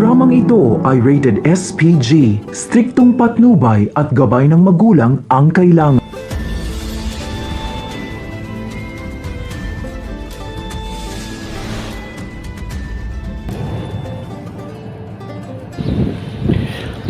Programang ito ay rated SPG, striktong patnubay at gabay ng magulang ang kailangan.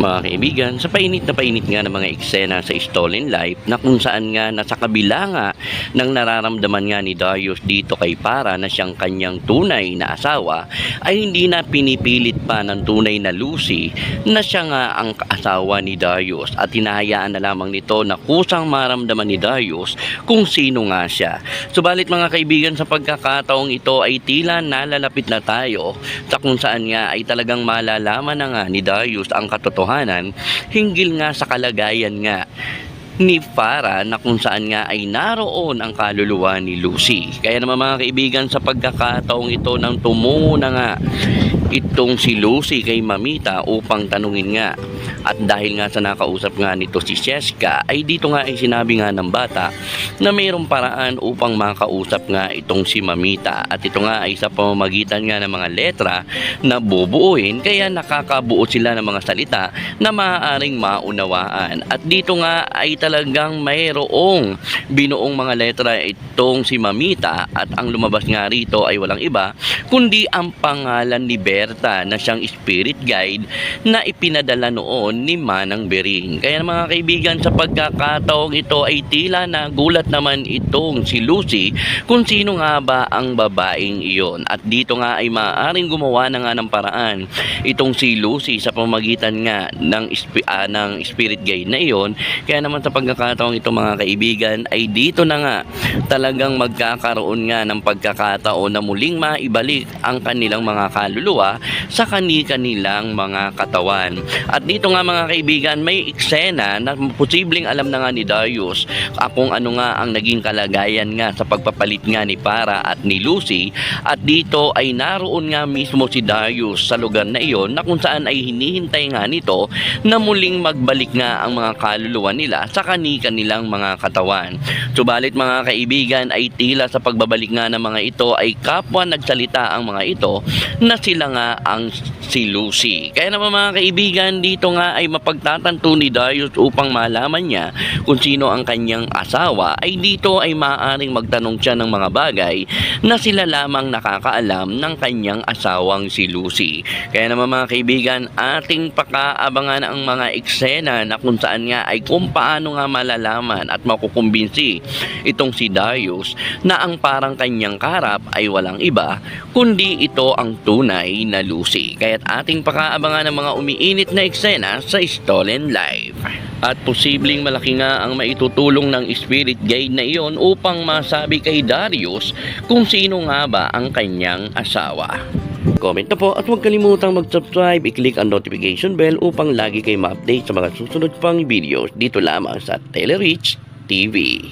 Mga kaibigan, sa painit nga ng mga eksena sa Stolen Life na kung saan nga nasa kabila nga ng nararamdaman nga ni Darius dito kay Para na siyang kanyang tunay na asawa ay hindi na pinipilit pa ng tunay na Lucy na siya nga ang asawa ni Darius at hinahayaan na lamang nito na kusang maramdaman ni Darius kung sino nga siya. Subalit mga kaibigan, sa pagkakataong ito ay tila nalalapit na tayo sa kung saan nga ay talagang malalaman na nga ni Darius ang katotohanan hinggil nga sa kalagayan nga ni Farah na kung saan nga ay naroon ang kaluluwa ni Lucy. Kaya naman mga kaibigan, sa pagkakataong ito nang tumungo na nga itong si Lucy kay Mamita upang tanungin nga, at dahil nga sa nakausap nga nito si Cheska ay dito nga ay sinabi nga ng bata na mayroong paraan upang makausap nga itong si Mamita, at ito nga ay sa pamamagitan nga ng mga letra na bubuuin, kaya nakakabuo sila ng mga salita na maaaring maunawaan. At dito nga ay talagang mayroong binuong mga letra itong si Mamita, at ang lumabas nga rito ay walang iba kundi ang pangalan ni Berta na siyang spirit guide na ipinadala noon ni Manang Bering. Kaya mga kaibigan, sa pagkakataong ito ay tila nagulat naman itong si Lucy kung sino nga ba ang babaeng iyon, at dito nga ay maaaring gumawa na nga ng paraan itong si Lucy sa pamamagitan nga ng spirit guide na iyon. Kaya naman sa pagkakataong ito mga kaibigan ay dito na nga talagang magkakaroon nga ng pagkakataon na muling maibalik ang kanilang mga kaluluwa sa kanilang mga katawan. At dito nga mga kaibigan, may eksena na posibleng alam na nga ni Darius kung ano nga ang naging kalagayan nga sa pagpapalit nga ni Para at ni Lucy, at dito ay naroon nga mismo si Darius sa lugar na iyon na kung saan ay hinihintay nga nito na muling magbalik nga ang mga kaluluwa nila sa kanilang mga katawan. Subalit mga kaibigan ay tila sa pagbabalik nga ng mga ito ay kapwa nagsalita ang mga ito na sila nga ang si Lucy. Kaya naman mga kaibigan, dito nga ay mapagtatanto ni Darius upang malaman niya kung sino ang kanyang asawa, ay dito ay maaaring magtanong siya ng mga bagay na sila lamang nakakaalam ng kanyang asawang si Lucy. Kaya naman mga kaibigan, ating pakaabangan ang mga eksena na kung saan nga ay kung paano nga malalaman at makukumbinsi itong si Darius na ang parang kanyang karap ay walang iba kundi ito ang tunay na Lucy. Kaya't ating pakaabangan ang mga umiinit na eksena sa Stolen Life. At posibleng malaki nga ang maitutulong ng spirit guide na iyon upang masabi kay Darius kung sino nga ba ang kanyang asawa. Comment na po at huwag kalimutang mag-subscribe, i-click ang notification bell upang lagi kayo ma-update sa mga susunod pang videos dito lamang sa Telerich TV.